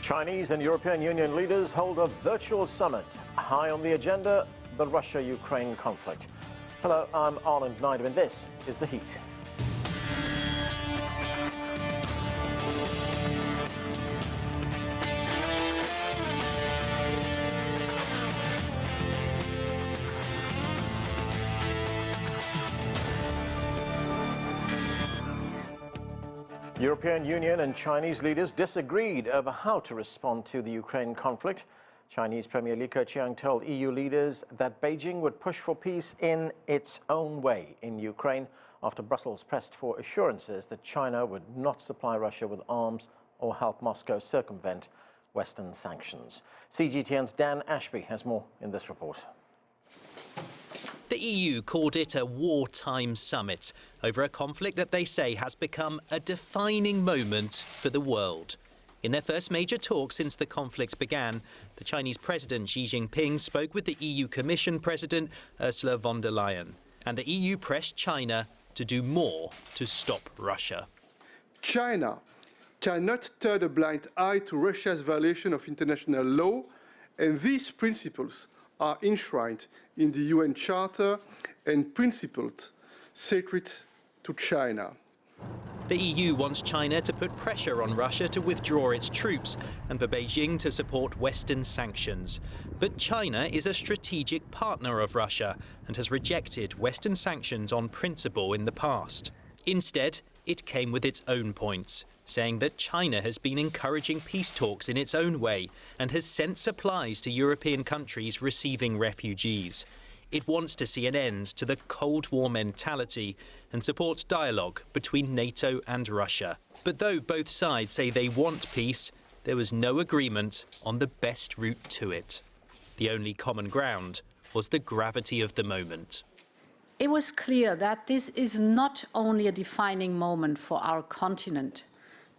Chinese and European Union leaders hold a virtual summit. High on the agenda, the Russia-Ukraine conflict. Hello, I'm Arnold Neidem, and this is The Heat. European Union and Chinese leaders disagreed over how to respond to the Ukraine conflict. Chinese Premier Li Keqiang told EU leaders that Beijing would push for peace in its own way in Ukraine after Brussels pressed for assurances that China would not supply Russia with arms or help Moscow circumvent Western sanctions. CGTN's Dan Ashby has more in this report. The EU called it a wartime summit over a conflict that they say has become a defining moment for the world. In their first major talk since the conflict began, the Chinese President Xi Jinping spoke with the EU Commission President Ursula von der Leyen, and the EU pressed China to do more to stop Russia. China cannot turn a blind eye to Russia's violation of international law, and these principles are enshrined in the UN Charter and principled sacred to China. The EU wants China to put pressure on Russia to withdraw its troops and for Beijing to support Western sanctions. But China is a strategic partner of Russia and has rejected Western sanctions on principle in the past. Instead, it came with its own points, saying that China has been encouraging peace talks in its own way and has sent supplies to European countries receiving refugees. It wants to see an end to the Cold War mentality and supports dialogue between NATO and Russia. But though both sides say they want peace, there was no agreement on the best route to it. The only common ground was the gravity of the moment. It was clear that this is not only a defining moment for our continent,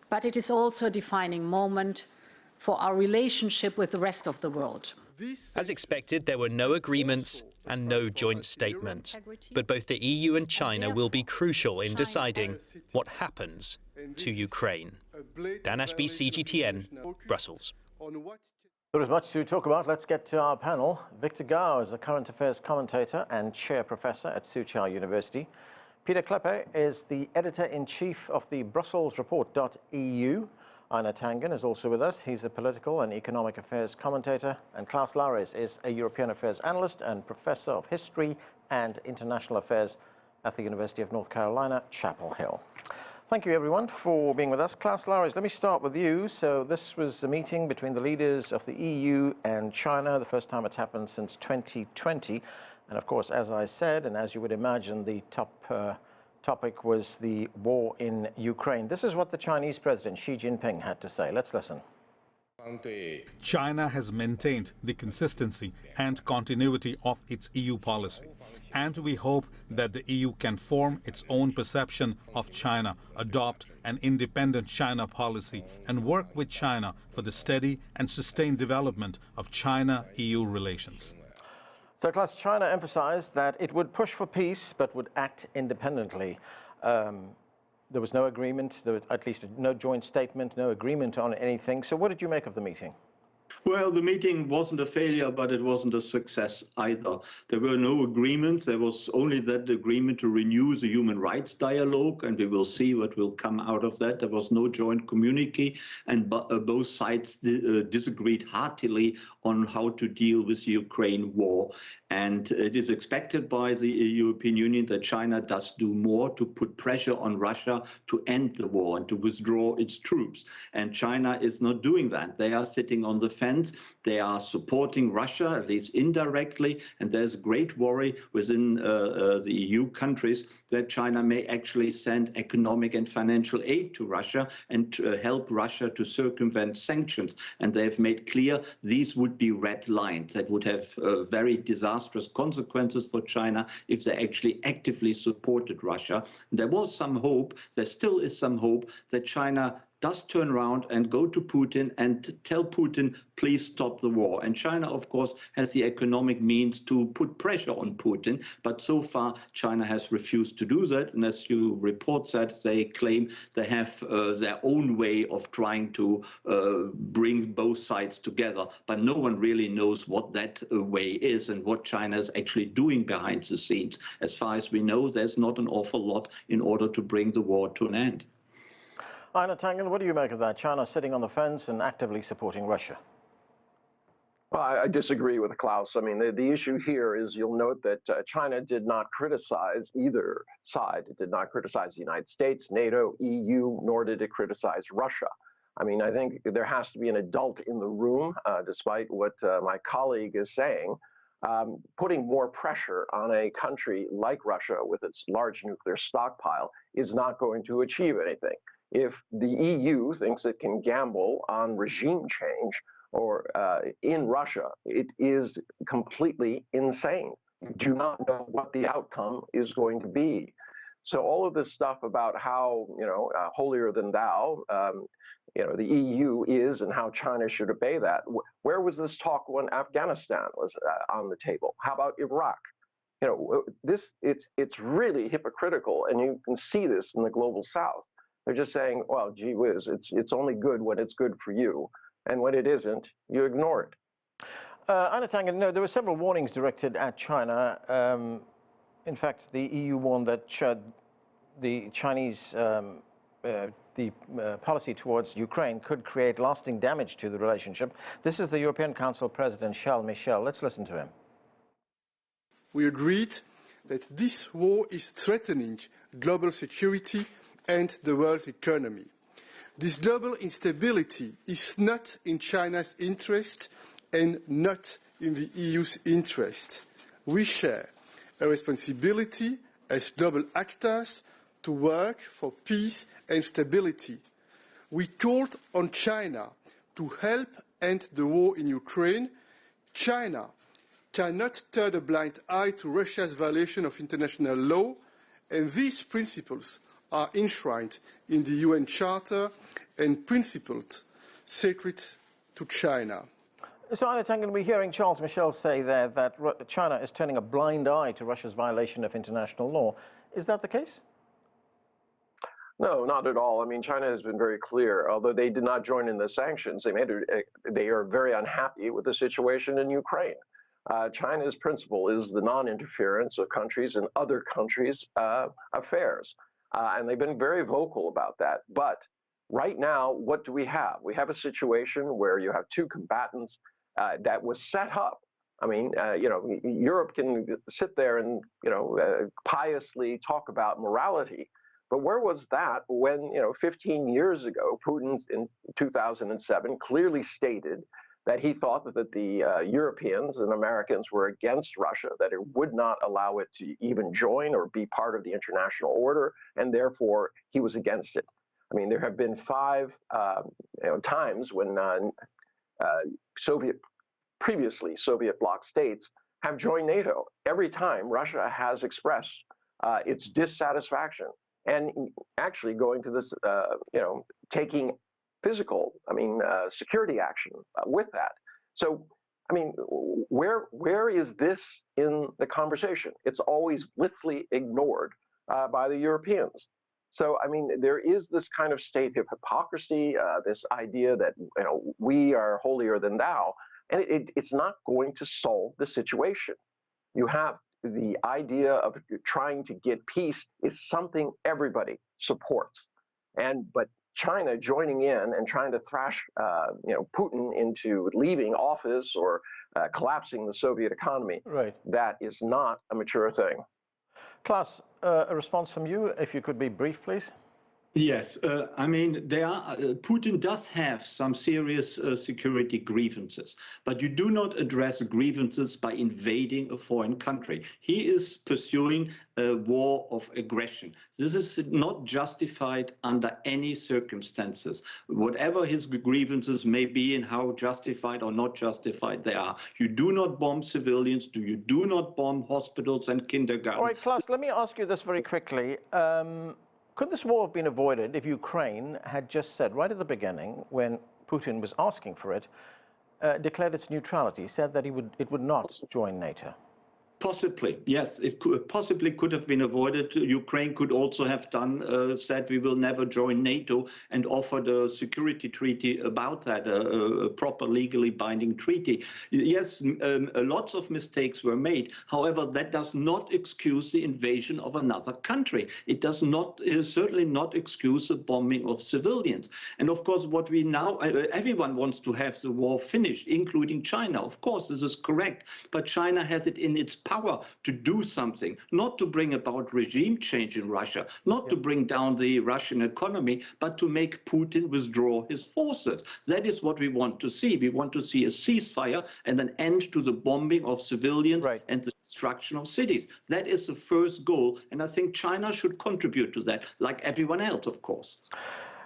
but it is also a defining moment for our relationship with the rest of the world. As expected, there were no agreements and no joint statement. But both the EU and China will be crucial in deciding what happens to Ukraine. Dan Ashby, CGTN, Brussels. There is much to talk about. Let's get to our panel. Pieter Gao is a current affairs commentator and chair professor at Soochow University. Pieter Cleppe is the editor-in-chief of the BrusselsReport.eu. Einar Tangen is also with us. He's a political and economic affairs commentator. And Klaus Larres is a European affairs analyst and professor of history and international affairs at the University of North Carolina, Chapel Hill. Thank you, everyone, for being with us. Klaus Larres, let me start with you. So this was a meeting between the leaders of the EU and China, the first time it's happened since 2020. And of course, as I said, and as you would imagine, the top topic was the war in Ukraine. This is what the Chinese President Xi Jinping had to say. Let's listen. China has maintained the consistency and continuity of its EU policy, and we hope that the EU can form its own perception of China, adopt an independent China policy, and work with China for the steady and sustained development of China-EU relations. So, Klaus, China emphasized that it would push for peace but would act independently. There was no agreement, there was at least no joint statement, no agreement on anything. So what did you make of the meeting? Well, the meeting wasn't a failure, but it wasn't a success either. There were no agreements. There was only that agreement to renew the human rights dialogue, and we will see what will come out of that. There was no joint communique, and both sides disagreed heartily on how to deal with the Ukraine war. And it is expected by the European Union that China does do more to put pressure on Russia to end the war and to withdraw its troops. And China is not doing that. They are sitting on the fence. They are supporting Russia, at least indirectly. And there's great worry within the EU countries that China may actually send economic and financial aid to Russia and help Russia to circumvent sanctions. And they've made clear these would be red lines that would have very disastrous consequences for China if they actually actively supported Russia. And there was some hope, there still is some hope, that China does turn around and go to Putin and tell Putin, please stop the war. And China, of course, has the economic means to put pressure on Putin. But so far, China has refused to do that. And as you report said, they claim they have their own way of trying to bring both sides together. But no one really knows what that way is and what China is actually doing behind the scenes. As far as we know, there's not an awful lot in order to bring the war to an end. Einar Tangen, what do you make of that? China sitting on the fence and actively supporting Russia. Well, I disagree with Klaus. I mean, the issue here is you'll note that China did not criticize either side. It did not criticize the United States, NATO, EU, nor did it criticize Russia. I mean, I think there has to be an adult in the room, despite what my colleague is saying. Putting more pressure on a country like Russia with its large nuclear stockpile is not going to achieve anything. If the EU thinks it can gamble on regime change or in Russia, it is completely insane. You do not know what the outcome is going to be. So all of this stuff about how, holier than thou, the EU is and how China should obey that. Where was this talk when Afghanistan was on the table? How about Iraq? It's really hypocritical, and you can see this in the global South. They're just saying, well, gee whiz, it's only good when it's good for you, and when it isn't, you ignore it. Einar Tangen, no, there were several warnings directed at China. In fact, the EU warned that the Chinese policy towards Ukraine could create lasting damage to the relationship. This is the European Council President Charles Michel. Let's listen to him. We agreed that this war is threatening global security and the world's economy. This global instability is not in China's interest and not in the EU's interest. We share a responsibility as global actors to work for peace and stability. We called on China to help end the war in Ukraine. China cannot turn a blind eye to Russia's violation of international law, and these principles are enshrined in the UN Charter and principled sacred to China. So, Einar Tangen, we're hearing Charles Michel say there that China is turning a blind eye to Russia's violation of international law. Is that the case? No, not at all. I mean, China has been very clear. Although they did not join in the sanctions, they are very unhappy with the situation in Ukraine. China's principle is the non-interference of countries in other countries' affairs. And they've been very vocal about that. But right now, what do we have? We have a situation where you have two combatants that was set up. I mean, Europe can sit there and, piously talk about morality. But where was that when, 15 years ago, Putin in 2007 clearly stated that he thought that the Europeans and Americans were against Russia, that it would not allow it to even join or be part of the international order, and therefore he was against it. I mean, there have been 5 times when previously Soviet bloc states have joined NATO. Every time Russia has expressed its dissatisfaction and actually going to this, taking physical, security action with that. So, where is this in the conversation? It's always blithely ignored by the Europeans. So, there is this kind of state of hypocrisy, this idea that, we are holier than thou, and it's not going to solve the situation. You have the idea of trying to get peace is something everybody supports. But China joining in and trying to thrash, Putin into leaving office or collapsing the Soviet economy, right, that is not a mature thing. Klaus, a response from you, if you could be brief, please. Yes, Putin does have some serious security grievances, but you do not address grievances by invading a foreign country. He is pursuing a war of aggression. This is not justified under any circumstances, whatever his grievances may be and how justified or not justified they are. You do not bomb civilians, you do not bomb hospitals and kindergartens. All right, Klaus, let me ask you this very quickly. Could this war have been avoided if Ukraine had just said right at the beginning, when Putin was asking for it, declared its neutrality, said that it would not join NATO? Possibly, yes, it possibly could have been avoided. Ukraine could also have done, said we will never join NATO and offered a security treaty about that, a proper legally binding treaty. Yes, lots of mistakes were made. However, that does not excuse the invasion of another country. It does not, certainly not excuse the bombing of civilians. And of course, what we now, everyone wants to have the war finished, including China. Of course, this is correct. But China has it in its power to do something, not to bring about regime change in Russia, not to bring down the Russian economy, but to make Putin withdraw his forces. That is what we want to see. We want to see a ceasefire and an end to the bombing of civilians and the destruction of cities. That is the first goal, and I think China should contribute to that, like everyone else, of course.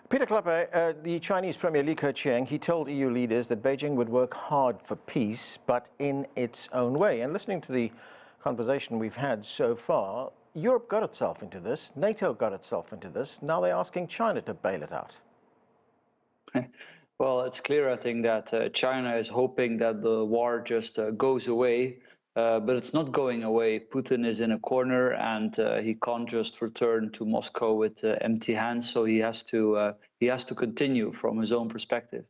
Pieter Cleppe, the Chinese Premier Li Keqiang, he told EU leaders that Beijing would work hard for peace, but in its own way. And listening to the conversation we've had so far, Europe got itself into this, NATO got itself into this, now they're asking China to bail it out. Well, it's clear, I think, that China is hoping that the war just goes away, but it's not going away. Putin is in a corner and he can't just return to Moscow with empty hands, so he has to continue from his own perspective,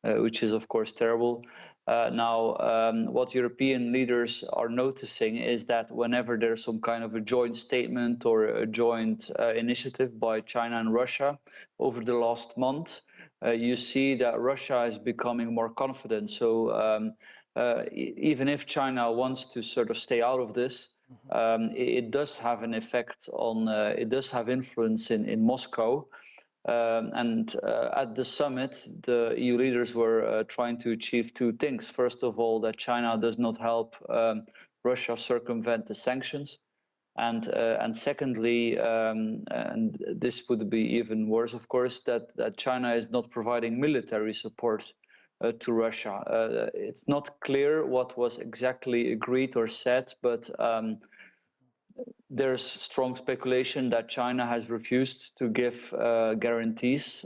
which is, of course, terrible. What European leaders are noticing is that whenever there's some kind of a joint statement or a joint initiative by China and Russia over the last month, you see that Russia is becoming more confident. So even if China wants to sort of stay out of this, it does have an effect on, it does have influence in Moscow. At the summit, the EU leaders were trying to achieve two things. First of all, that China does not help Russia circumvent the sanctions. And secondly, and this would be even worse, of course, that China is not providing military support to Russia. It's not clear what was exactly agreed or said, but there's strong speculation that China has refused to give guarantees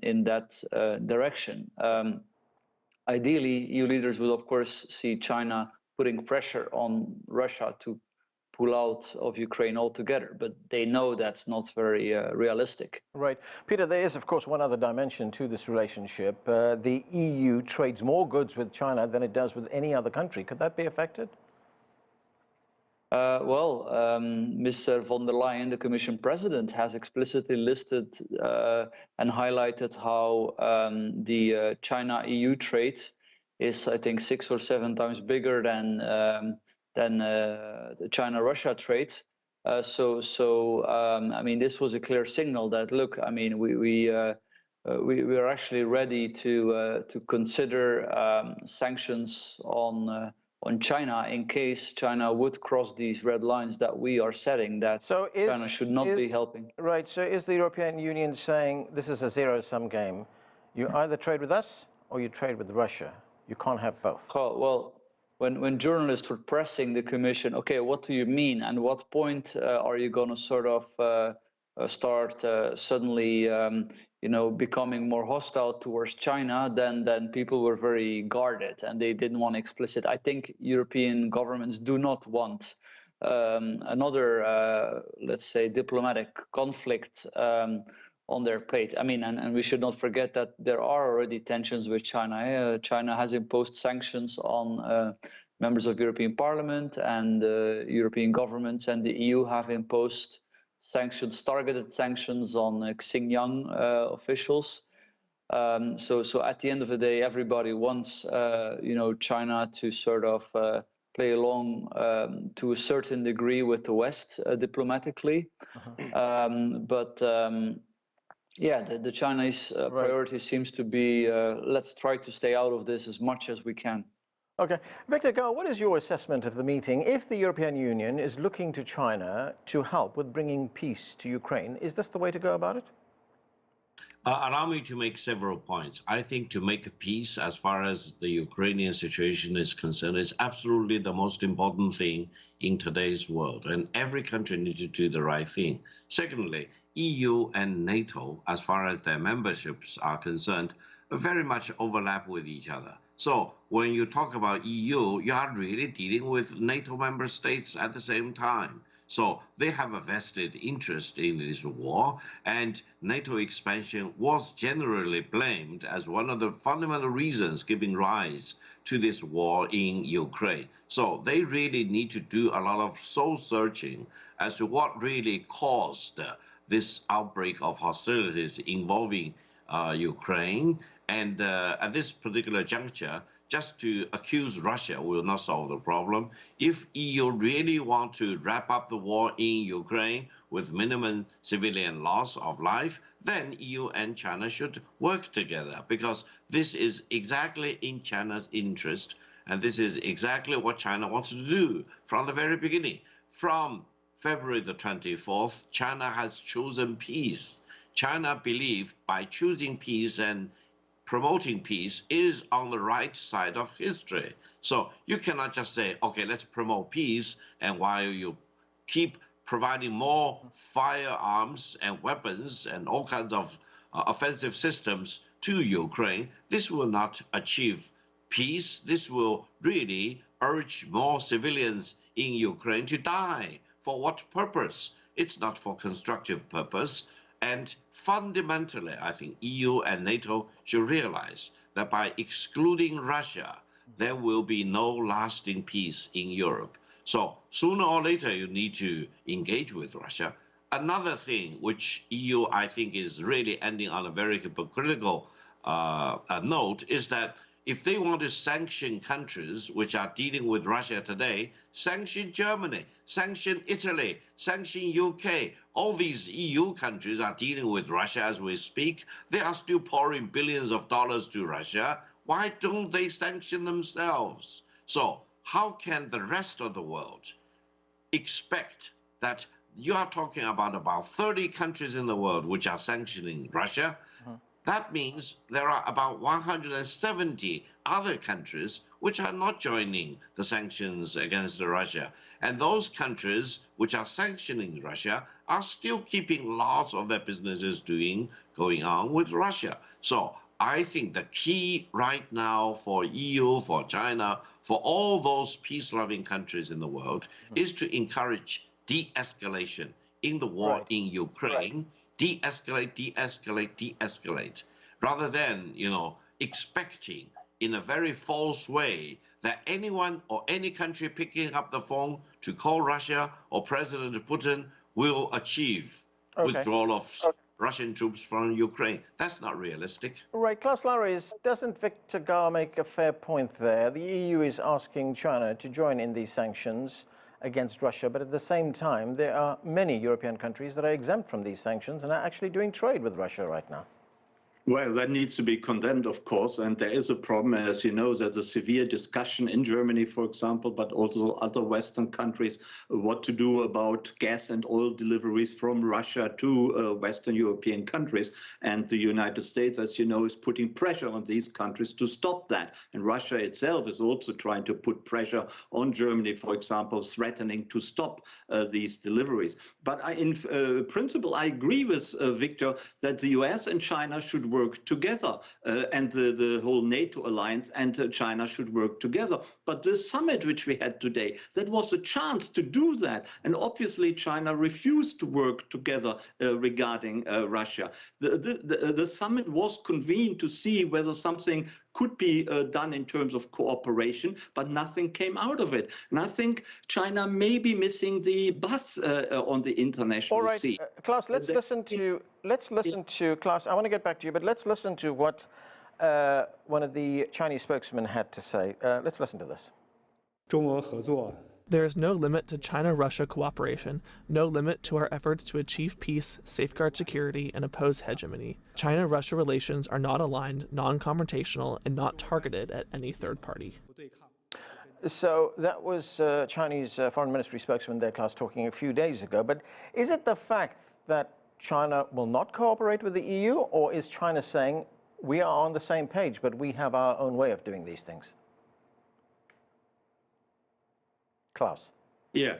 in that direction. Ideally, EU leaders would, of course, see China putting pressure on Russia to pull out of Ukraine altogether, but they know that's not very realistic. Right. Peter, there is, of course, one other dimension to this relationship. The EU trades more goods with China than it does with any other country. Could that be affected? Ms. von der Leyen, the Commission President, has explicitly listed and highlighted how the China-EU trade is, I think, 6 or 7 times bigger than the China-Russia trade. I mean, this was a clear signal that, look, I mean, we are actually ready to consider sanctions on China in case China would cross these red lines that we are setting, that China should not be helping. Right, so is the European Union saying this is a zero-sum game? You either trade with us or you trade with Russia. You can't have both. Well, when journalists were pressing the Commission, okay, what do you mean? And what point are you going to sort of start suddenly becoming more hostile towards China, then people were very guarded and they didn't want explicit. I think European governments do not want another, let's say, diplomatic conflict on their plate. I mean, and we should not forget that there are already tensions with China. China has imposed sanctions on members of European Parliament, and European governments and the EU have imposed sanctions, targeted sanctions on Xinjiang officials. So at the end of the day, everybody wants, China to sort of play along to a certain degree with the West diplomatically. The Chinese priority seems to be let's try to stay out of this as much as we can. Okay. Victor Gao, what is your assessment of the meeting? If the European Union is looking to China to help with bringing peace to Ukraine, is this the way to go about it? Allow me to make several points. I think to make peace as far as the Ukrainian situation is concerned is absolutely the most important thing in today's world, and every country needs to do the right thing. Secondly, EU and NATO, as far as their memberships are concerned, very much overlap with each other. So when you talk about EU, you are really dealing with NATO member states at the same time. So they have a vested interest in this war, and NATO expansion was generally blamed as one of the fundamental reasons giving rise to this war in Ukraine. So they really need to do a lot of soul-searching as to what really caused this outbreak of hostilities involving Ukraine. And at this particular juncture, just to accuse Russia will not solve the problem. If EU really want to wrap up the war in Ukraine with minimum civilian loss of life, then EU and China should work together, because this is exactly in China's interest, and this is exactly what China wants to do from the very beginning. From February the 24th, China has chosen peace. China believes by choosing peace and promoting peace is on the right side of history. So you cannot just say, okay, let's promote peace, and while you keep providing more firearms and weapons and all kinds of offensive systems to Ukraine, this will not achieve peace. This will really urge more civilians in Ukraine to die. For what purpose? It's not for constructive purpose. And fundamentally, I think EU and NATO should realize that by excluding Russia, there will be no lasting peace in Europe. So sooner or later, you need to engage with Russia. Another thing which EU, I think, is really ending on a very hypocritical note is that if they want to sanction countries which are dealing with Russia today, sanction Germany, sanction Italy, sanction UK. All these EU countries are dealing with Russia as we speak. They are still pouring billions of dollars to Russia. Why don't they sanction themselves? So how can the rest of the world expect that you are talking about 30 countries in the world which are sanctioning Russia? That means there are about 170 other countries which are not joining the sanctions against Russia. And those countries which are sanctioning Russia are still keeping lots of their businesses going on with Russia. So I think the key right now for EU, for China, for all those peace-loving countries in the world is to encourage de-escalation in the war in Ukraine. De-escalate, de-escalate, de-escalate, rather than, expecting in a very false way that anyone or any country picking up the phone to call Russia or President Putin will achieve withdrawal of Russian troops from Ukraine. That's not realistic. Right, Klaus Larres, doesn't Victor Gao make a fair point there? The EU is asking China to join in these sanctions against Russia, but at the same time, there are many European countries that are exempt from these sanctions and are actually doing trade with Russia right now. Well, that needs to be condemned, of course, and there is a problem. As you know, there's a severe discussion in Germany, for example, but also other Western countries, what to do about gas and oil deliveries from Russia to Western European countries. And the United States, as you know, is putting pressure on these countries to stop that. And Russia itself is also trying to put pressure on Germany, for example, threatening to stop these deliveries. But in principle, I agree with Victor that the US and China should work together, and the whole NATO alliance and China should work together. But the summit which we had today, that was a chance to do that. And obviously China refused to work together regarding Russia. The summit was convened to see whether something could be done in terms of cooperation, but nothing came out of it. And I think China may be missing the bus on the international scene. All right, Klaus, let's listen to Klaus. I want to get back to you, but let's listen to what one of the Chinese spokesmen had to say. Let's listen to this. There is no limit to China-Russia cooperation, no limit to our efforts to achieve peace, safeguard security, and oppose hegemony. China-Russia relations are not aligned, non-confrontational, and not targeted at any third party. So that was Chinese Foreign Ministry spokesman there, Klaus, talking a few days ago. But is it the fact that China will not cooperate with the EU, or is China saying we are on the same page, but we have our own way of doing these things? Klaus. Yeah.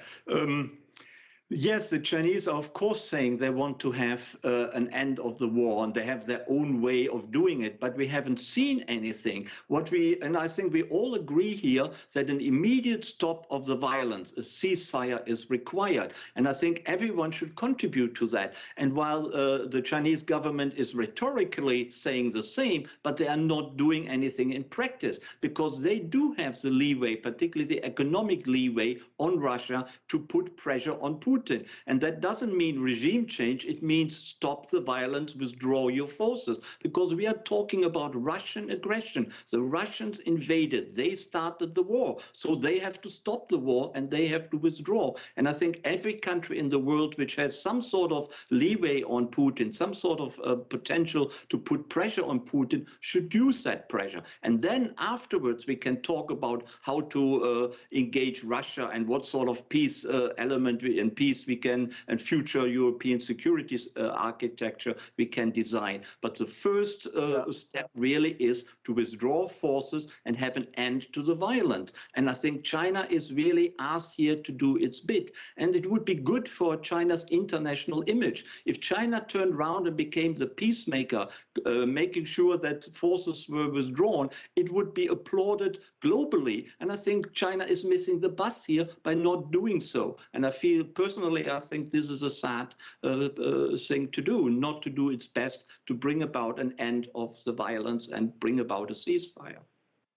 Yes, the Chinese are, of course, saying they want to have an end of the war, and they have their own way of doing it, but we haven't seen anything. And I think we all agree here that an immediate stop of the violence, a ceasefire, is required. And I think everyone should contribute to that. And while the Chinese government is rhetorically saying the same, but they are not doing anything in practice, because they do have the leeway, particularly the economic leeway, on Russia to put pressure on Putin. And that doesn't mean regime change. It means stop the violence, withdraw your forces, because we are talking about Russian aggression. The Russians invaded. They started the war. So they have to stop the war and they have to withdraw. And I think every country in the world which has some sort of leeway on Putin, some sort of potential to put pressure on Putin, should use that pressure. And then afterwards we can talk about how to engage Russia and what sort of peace element and peace we can, and future European security architecture we can design. But the first step really is to withdraw forces and have an end to the violence. And I think China is really asked here to do its bit. And it would be good for China's international image. If China turned around and became the peacemaker, making sure that forces were withdrawn, it would be applauded globally. And I think China is missing the bus here by not doing so. And I feel personally, I think this is a sad thing to do, not to do its best to bring about an end of the violence and bring about a ceasefire.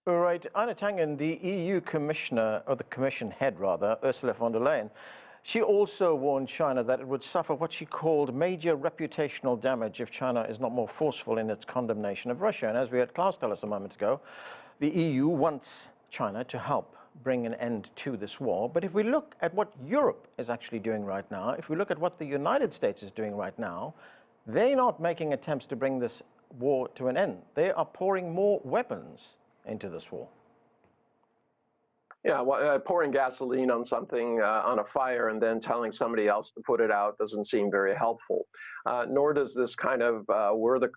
All right, Einar Tangen, the EU commissioner, or the commission head rather, Ursula von der Leyen, she also warned China that it would suffer what she called major reputational damage if China is not more forceful in its condemnation of Russia. And as we had Klaus tell us a moment ago, the EU wants China to help bring an end to this war. But if we look at what Europe is actually doing right now, if we look at what the United States is doing right now, they're not making attempts to bring this war to an end. They are pouring more weapons into this war. Yeah, well, pouring gasoline on something, on a fire, and then telling somebody else to put it out doesn't seem very helpful. Nor does this kind of, we're the,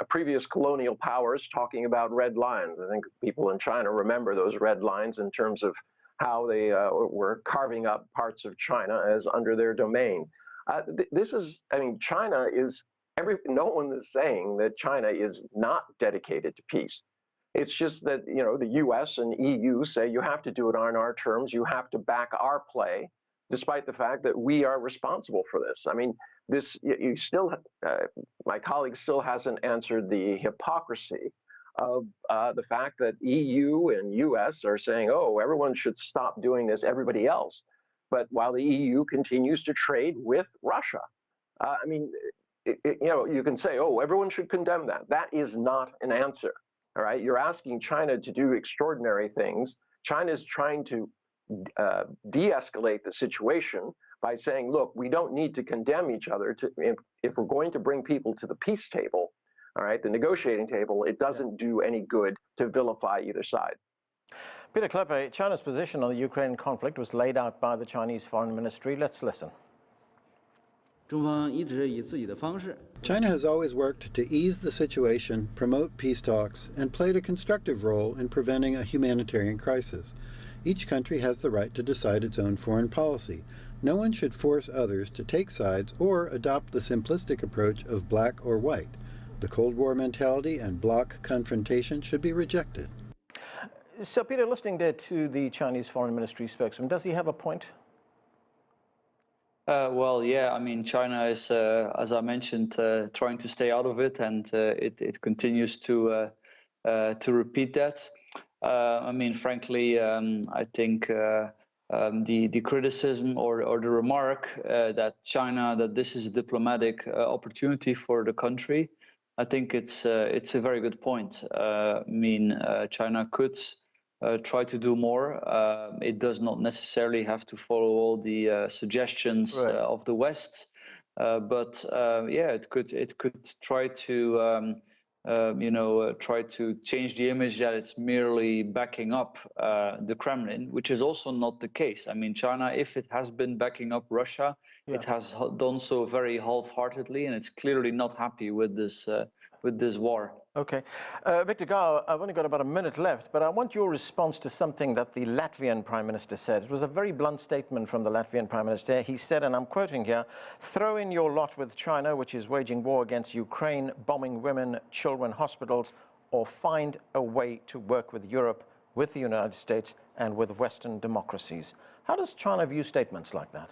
previous colonial powers talking about red lines. I think people in China remember those red lines in terms of how they were carving up parts of China as under their domain. This is, China is, no one is saying that China is not dedicated to peace. It's just that, the US and EU say you have to do it on our terms, you have to back our play, despite the fact that we are responsible for this. You still, my colleague still hasn't answered the hypocrisy of the fact that EU and US are saying, oh, everyone should stop doing this, everybody else. But while the EU continues to trade with Russia, you can say, oh, everyone should condemn that. That is not an answer. All right, you're asking China to do extraordinary things. China is trying to de-escalate the situation by saying, look, we don't need to condemn each other. If we're going to bring people to the peace table, all right, the negotiating table, it doesn't do any good to vilify either side. Pieter Cleppe, China's position on the Ukraine conflict was laid out by the Chinese Foreign Ministry. Let's listen. China has always worked to ease the situation, promote peace talks, and played a constructive role in preventing a humanitarian crisis. Each country has the right to decide its own foreign policy. No one should force others to take sides or adopt the simplistic approach of black or white. The Cold War mentality and bloc confrontation should be rejected. So, Peter, listening there to the Chinese Foreign Ministry spokesman, does he have a point? Well, yeah, China is, as I mentioned, trying to stay out of it, and it continues to repeat that. Frankly, I think the criticism or the remark that this is a diplomatic opportunity for the country, I think it's a very good point. China could try to do more. It does not necessarily have to follow all the suggestions of the West, but it could try to try to change the image that it's merely backing up the Kremlin, which is also not the case. I mean, China, if it has been backing up Russia, it has done so very half-heartedly, and it's clearly not happy with this war. Okay. Victor Gao, I've only got about a minute left, but I want your response to something that the Latvian Prime Minister said. It was a very blunt statement from the Latvian Prime Minister. He said, and I'm quoting here, "Throw in your lot with China, which is waging war against Ukraine, bombing women, children, hospitals, or find a way to work with Europe, with the United States, and with Western democracies." How does China view statements like that?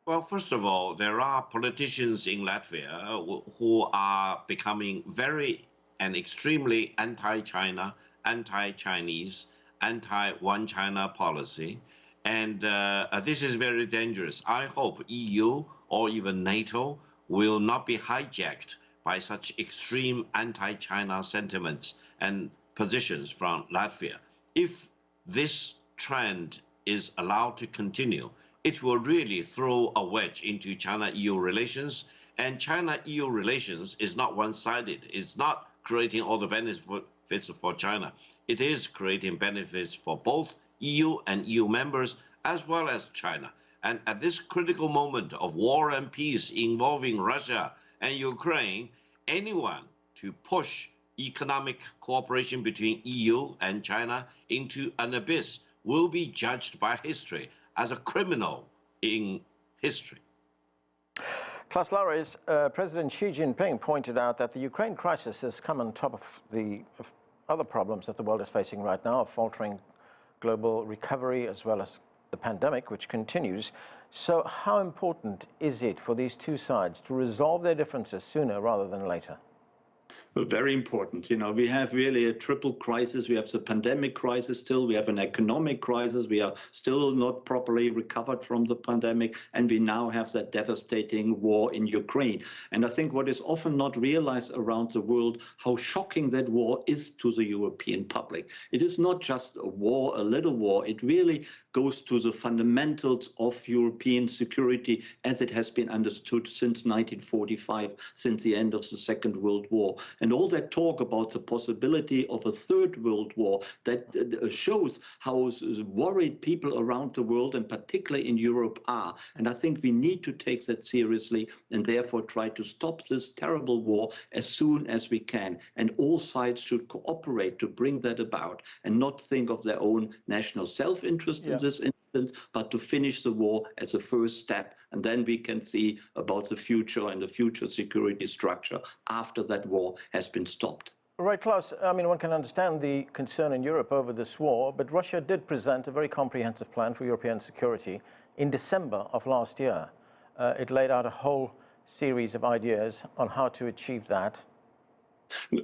Well, first of all, there are politicians in Latvia who are becoming very and extremely anti-China, anti-Chinese, anti-one China policy. And this is very dangerous. I hope EU or even NATO will not be hijacked by such extreme anti-China sentiments and positions from Latvia. If this trend is allowed to continue, it will really throw a wedge into China-EU relations. And China-EU relations is not one-sided. It's not creating all the benefits for China. It is creating benefits for both EU and EU members as well as China. And at this critical moment of war and peace involving Russia and Ukraine, anyone to push economic cooperation between EU and China into an abyss will be judged by history as a criminal in history. Klaus Larres, President Xi Jinping pointed out that the Ukraine crisis has come on top of the other problems that the world is facing right now, a faltering global recovery as well as the pandemic, which continues. So how important is it for these two sides to resolve their differences sooner rather than later? Well, very important. We have really a triple crisis. We have the pandemic crisis still. We have an economic crisis. We are still not properly recovered from the pandemic. And we now have that devastating war in Ukraine. And I think what is often not realized around the world, how shocking that war is to the European public. It is not just a war, a little war. It really goes to the fundamentals of European security as it has been understood since 1945, since the end of the Second World War. And all that talk about the possibility of a third world war, that shows how worried people around the world, and particularly in Europe, are. And I think we need to take that seriously and therefore try to stop this terrible war as soon as we can. And all sides should cooperate to bring that about and not think of their own national self-interest in this instance, but to finish the war as a first step. And then we can see about the future and the future security structure after that war has been stopped. Right, Klaus, I mean, one can understand the concern in Europe over this war, but Russia did present a very comprehensive plan for European security in December of last year. It laid out a whole series of ideas on how to achieve that.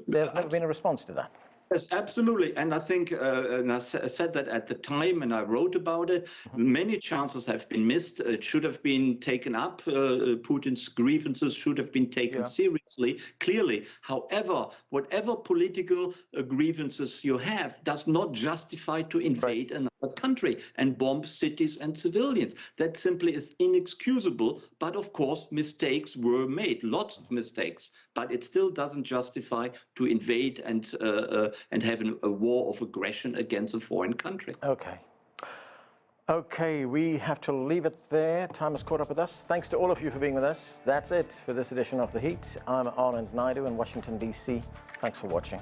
There's never been a response to that. Yes, absolutely. And I think, and I said that at the time, and I wrote about it, many chances have been missed. It should have been taken up. Putin's grievances should have been taken seriously, clearly. However, whatever political grievances you have does not justify to invade another country and bomb cities and civilians. That simply is inexcusable. But of course, mistakes were made, lots of mistakes. But it still doesn't justify to invade and have a war of aggression against a foreign country. Okay, we have to leave it there. Time has caught up with us. Thanks to all of you for being with us. That's it for this edition of The Heat. I'm Anand Naidu in Washington, D.C. Thanks for watching.